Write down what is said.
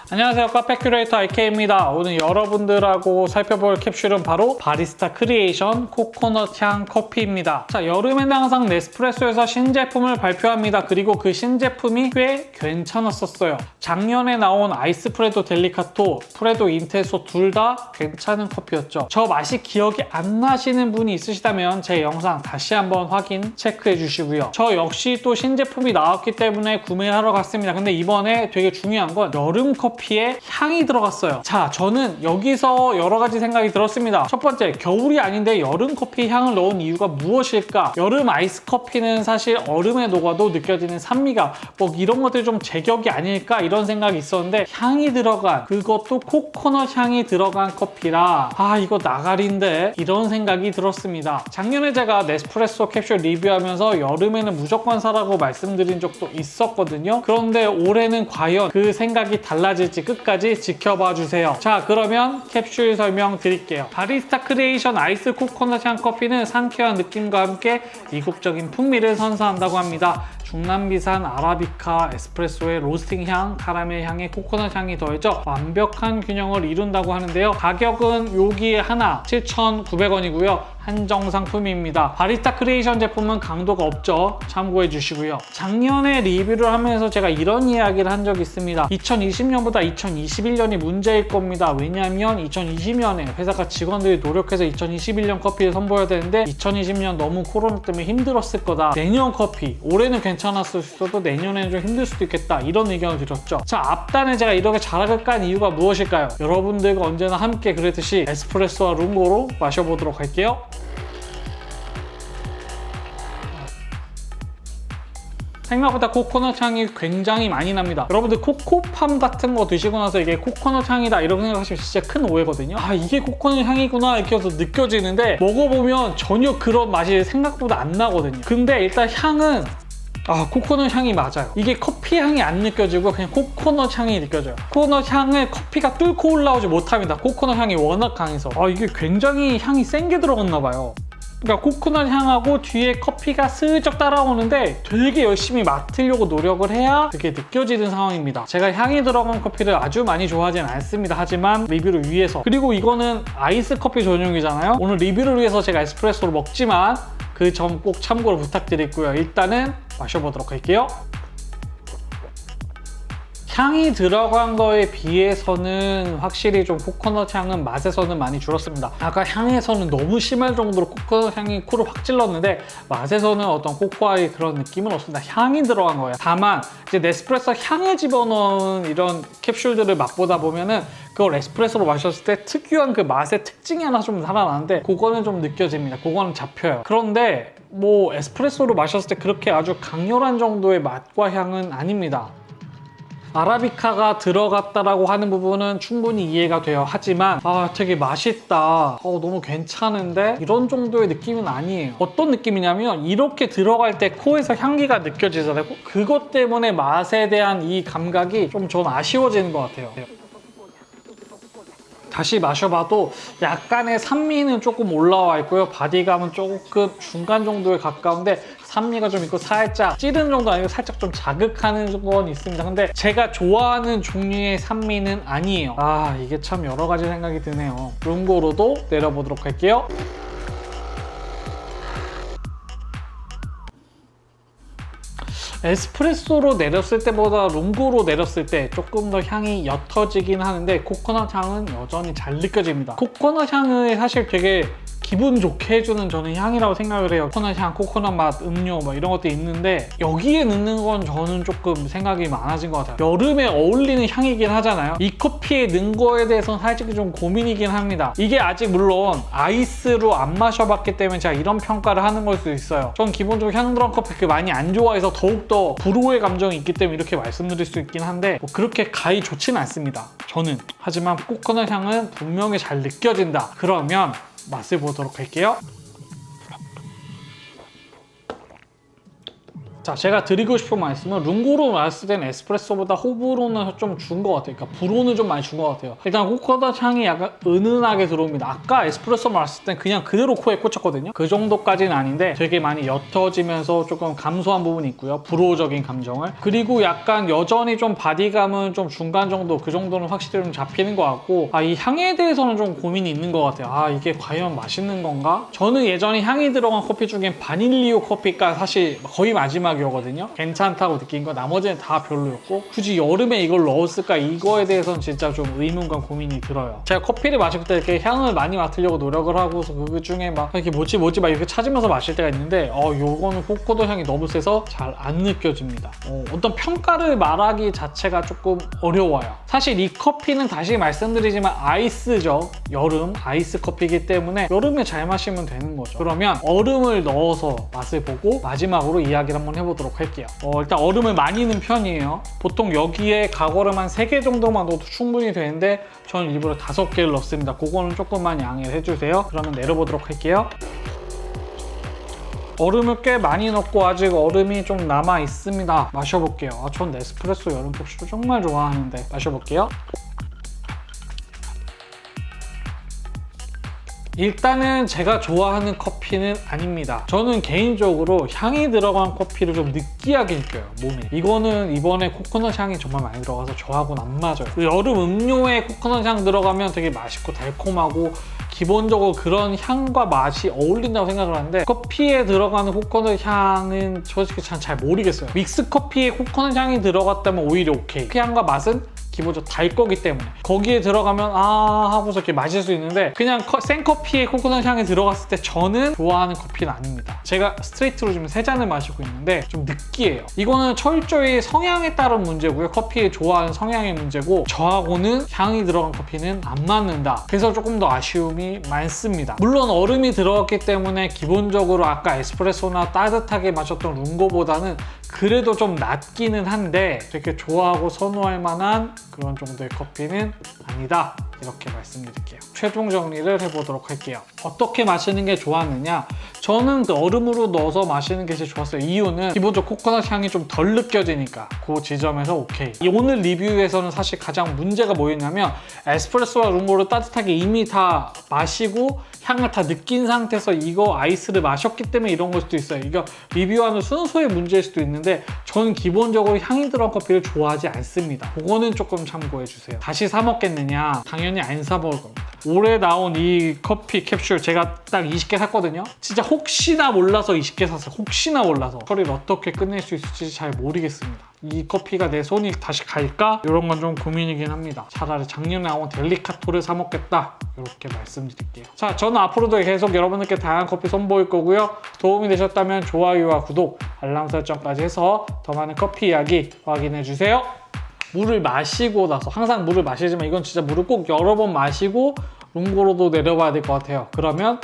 안녕하세요, 카페 큐레이터 IK입니다. 오늘 여러분들하고 살펴볼 캡슐은 바로 바리스타 크리에이션 코코넛 향 커피입니다. 자, 여름에는 항상 네스프레소에서 신제품을 발표합니다. 그리고 그 신제품이 꽤 괜찮았었어요. 작년에 나온 아이스 프레도 델리카토, 프레도 인테소 둘 다 괜찮은 커피였죠. 저 맛이 기억이 안 나시는 분이 있으시다면 제 영상 다시 한번 확인 체크해 주시고요. 저 역시 또 신제품이 나왔기 때문에 구매하러 갔습니다. 근데 이번에 되게 중요한 건 여름 커피에 향이 들어갔어요. 자, 저는 여기서 여러 가지 생각이 들었습니다. 첫 번째, 겨울이 아닌데 여름 커피에 향을 넣은 이유가 무엇일까? 여름 아이스 커피는 사실 얼음에 녹아도 느껴지는 산미가 뭐 이런 것들이 좀 제격이 아닐까 이런 생각이 있었는데 향이 들어간, 그것도 코코넛 향이 들어간 커피라 이거 나가리인데 이런 생각이 들었습니다. 작년에 제가 네스프레소 캡슐 리뷰하면서 여름에는 무조건 사라고 말씀드린 적도 있었거든요. 그런데 올해는 과연 그 생각이 달라질지 끝까지 지켜봐 주세요. 자, 그러면 캡슐 설명 드릴게요. 바리스타 크리에이션 아이스 코코넛 향 커피는 상쾌한 느낌과 함께 이국적인 풍미를 선사한다고 합니다. 중남미산 아라비카 에스프레소의 로스팅 향, 카라멜 향에 코코넛 향이 더해져 완벽한 균형을 이룬다고 하는데요. 가격은 여기에 하나 7,900원이고요. 한정 상품입니다. 바리스타 크리에이션 제품은 강도가 없죠. 참고해 주시고요. 작년에 리뷰를 하면서 제가 이런 이야기를 한 적이 있습니다. 2020년보다 2021년이 문제일 겁니다. 왜냐하면 2020년에 회사가 직원들이 노력해서 2021년 커피를 선보여야 되는데 2020년 너무 코로나 때문에 힘들었을 거다. 내년 커피, 올해는 괜찮았을 수도 내년에는 좀 힘들 수도 있겠다. 이런 의견을 드렸죠. 자, 앞단에 제가 이렇게 자락을 깐 이유가 무엇일까요? 여러분들과 언제나 함께 그랬듯이 에스프레소와 룽고로 마셔보도록 할게요. 생각보다 코코넛 향이 굉장히 많이 납니다. 여러분들 코코팜 같은 거 드시고 나서 이게 코코넛 향이다 이런 생각하시면 진짜 큰 오해거든요. 이게 코코넛 향이구나 이렇게 해서 느껴지는데 먹어보면 전혀 그런 맛이 생각보다 안 나거든요. 근데 일단 향은 코코넛 향이 맞아요. 이게 커피 향이 안 느껴지고 그냥 코코넛 향이 느껴져요. 코코넛 향을 커피가 뚫고 올라오지 못합니다. 코코넛 향이 워낙 강해서. 이게 굉장히 향이 센 게 들어갔나 봐요. 그러니까 코코넛 향하고 뒤에 커피가 슬쩍 따라오는데 되게 열심히 맡으려고 노력을 해야 그게 느껴지는 상황입니다. 제가 향이 들어간 커피를 아주 많이 좋아하진 않습니다. 하지만 리뷰를 위해서. 그리고 이거는 아이스 커피 전용이잖아요. 오늘 리뷰를 위해서 제가 에스프레소를 먹지만 그 점 꼭 참고를 부탁드리고요. 일단은 마셔보도록 할게요. 향이 들어간 거에 비해서는 확실히 좀 코코넛 향은 맛에서는 많이 줄었습니다. 아까 향에서는 너무 심할 정도로 코코넛 향이 코를 확 찔렀는데 맛에서는 어떤 코코아의 그런 느낌은 없습니다. 향이 들어간 거예요. 다만 이제 네스프레소 향을 집어넣은 이런 캡슐들을 맛보다 보면은 그걸 에스프레소로 마셨을 때 특유한 그 맛의 특징이 하나 좀 살아나는데 그거는 좀 느껴집니다. 그거는 잡혀요. 그런데 뭐 에스프레소로 마셨을 때 그렇게 아주 강렬한 정도의 맛과 향은 아닙니다. 아라비카가 들어갔다라고 하는 부분은 충분히 이해가 돼요. 하지만 되게 맛있다, 너무 괜찮은데 이런 정도의 느낌은 아니에요. 어떤 느낌이냐면 이렇게 들어갈 때 코에서 향기가 느껴지잖아요. 그것 때문에 맛에 대한 이 감각이 좀 전 아쉬워지는 것 같아요. 다시 마셔봐도 약간의 산미는 조금 올라와 있고요. 바디감은 조금 중간 정도에 가까운데 산미가 좀 있고 살짝 찌르는 정도 아니고 살짝 좀 자극하는 건 있습니다. 근데 제가 좋아하는 종류의 산미는 아니에요. 이게 참 여러 가지 생각이 드네요. 룽고로도 내려보도록 할게요. 에스프레소로 내렸을 때보다 룽고로 내렸을 때 조금 더 향이 옅어지긴 하는데 코코넛 향은 여전히 잘 느껴집니다. 코코넛 향을 사실 되게 기분 좋게 해주는 저는 향이라고 생각을 해요. 코코넛 향, 코코넛 맛, 음료 뭐 이런 것도 있는데 여기에 넣는 건 저는 조금 생각이 많아진 것 같아요. 여름에 어울리는 향이긴 하잖아요. 이 커피에 넣은 거에 대해서는 솔직히 좀 고민이긴 합니다. 이게 아직 물론 아이스로 안 마셔봤기 때문에 제가 이런 평가를 하는 걸 수도 있어요. 전 기본적으로 향 들어간 커피 많이 안 좋아해서 더욱더 불호의 감정이 있기 때문에 이렇게 말씀드릴 수 있긴 한데 뭐 그렇게 가히 좋지는 않습니다. 저는. 하지만 코코넛 향은 분명히 잘 느껴진다. 그러면 맛을 보도록 할게요. 자, 제가 드리고 싶은 말씀은 룽고로 마셨을 때는 에스프레소보다 호불호는 좀 준 것 같아요. 그러니까 불호는 좀 많이 준 것 같아요. 일단 코코넛 향이 약간 은은하게 들어옵니다. 아까 에스프레소 마셨을 땐 그냥 그대로 코에 꽂혔거든요. 그 정도까지는 아닌데 되게 많이 옅어지면서 조금 감소한 부분이 있고요. 불호적인 감정을. 그리고 약간 여전히 좀 바디감은 좀 중간 정도, 그 정도는 확실히 좀 잡히는 것 같고, 이 향에 대해서는 좀 고민이 있는 것 같아요. 이게 과연 맛있는 건가? 저는 예전에 향이 들어간 커피 중엔 바닐리오 커피가 사실 거의 마지막이었거든요. 괜찮다고 느낀 거, 나머지는 다 별로였고, 굳이 여름에 이걸 넣었을까? 이거에 대해서는 진짜 좀 의문과 고민이 들어요. 제가 커피를 마실 때 이렇게 향을 많이 맡으려고 노력을 하고서 그 중에 막 이렇게 뭐지 막 이렇게 찾으면서 마실 때가 있는데, 요거는 코코넛 향이 너무 세서 잘 안 느껴집니다. 어떤 평가를 말하기 자체가 조금 어려워요. 사실 이 커피는 다시 말씀드리지만 아이스죠. 여름 아이스 커피이기 때문에 여름에 잘 마시면 되는 거죠. 그러면 얼음을 넣어서 맛을 보고 마지막으로 이야기를 한번 해보도록 할게요. 일단 얼음을 많이 넣은 편이에요. 보통 여기에 가거름 한 3개 정도만 넣어도 충분히 되는데 저는 일부러 5개를 넣습니다. 그거는 조금만 양해를 해주세요. 그러면 내려보도록 할게요. 얼음을 꽤 많이 넣고 아직 얼음이 좀 남아 있습니다. 마셔볼게요. 전 네스프레소 여름 캡슐을 정말 좋아하는데 마셔볼게요. 일단은 제가 좋아하는 커피는 아닙니다. 저는 개인적으로 향이 들어간 커피를 좀 느끼하게 느껴요, 몸에. 이거는 이번에 코코넛 향이 정말 많이 들어가서 저하고는 안 맞아요. 여름 음료에 코코넛 향 들어가면 되게 맛있고 달콤하고 기본적으로 그런 향과 맛이 어울린다고 생각을 하는데, 커피에 들어가는 코코넛 향은 솔직히 잘 모르겠어요. 믹스 커피에 코코넛 향이 들어갔다면 오히려 오케이. 그 향과 맛은 기본적으로 달 거기 때문에 거기에 들어가면 하고서 이렇게 마실 수 있는데, 그냥 생커피에 코코넛 향이 들어갔을 때 저는 좋아하는 커피는 아닙니다. 제가 스트레이트로 지금 3잔을 마시고 있는데 좀 느끼해요. 이거는 철저히 성향에 따른 문제고요. 커피에 좋아하는 성향의 문제고, 저하고는 향이 들어간 커피는 안 맞는다. 그래서 조금 더 아쉬움이 많습니다. 물론 얼음이 들어갔기 때문에 기본적으로 아까 에스프레소나 따뜻하게 마셨던 룽고보다는 그래도 좀 낫기는 한데 되게 좋아하고 선호할 만한 그런 정도의 커피는 아니다, 이렇게 말씀드릴게요. 최종 정리를 해보도록 할게요. 어떻게 마시는 게 좋았느냐? 저는 얼음으로 넣어서 마시는 게 제일 좋았어요. 이유는 기본적으로 코코넛 향이 좀 덜 느껴지니까 그 지점에서 오케이. 오늘 리뷰에서는 사실 가장 문제가 뭐였냐면, 에스프레소와 룽고를 따뜻하게 이미 다 마시고 향을 다 느낀 상태에서 이거 아이스를 마셨기 때문에 이런 걸 수도 있어요. 이거 리뷰하는 순서의 문제일 수도 있는데, 저는 기본적으로 향이 들어간 커피를 좋아하지 않습니다. 그거는 조금 참고해 주세요. 다시 사 먹겠느냐? 당연히 안 사 먹을 겁니다. 올해 나온 이 커피 캡슐 제가 딱 20개 샀거든요. 진짜 혹시나 몰라서 20개 샀어요. 혹시나 몰라서. 처리를 어떻게 끝낼 수 있을지 잘 모르겠습니다. 이 커피가 내 손이 다시 갈까? 이런 건 좀 고민이긴 합니다. 차라리 작년에 나온 델리카토를 사 먹겠다, 이렇게 말씀드릴게요. 자, 저는 앞으로도 계속 여러분들께 다양한 커피 선보일 거고요. 도움이 되셨다면 좋아요와 구독, 알람 설정까지 해서 더 많은 커피 이야기 확인해 주세요. 물을 마시고 나서, 항상 물을 마시지만 이건 진짜 물을 꼭 여러 번 마시고 룽고로도 내려봐야 될 것 같아요. 그러면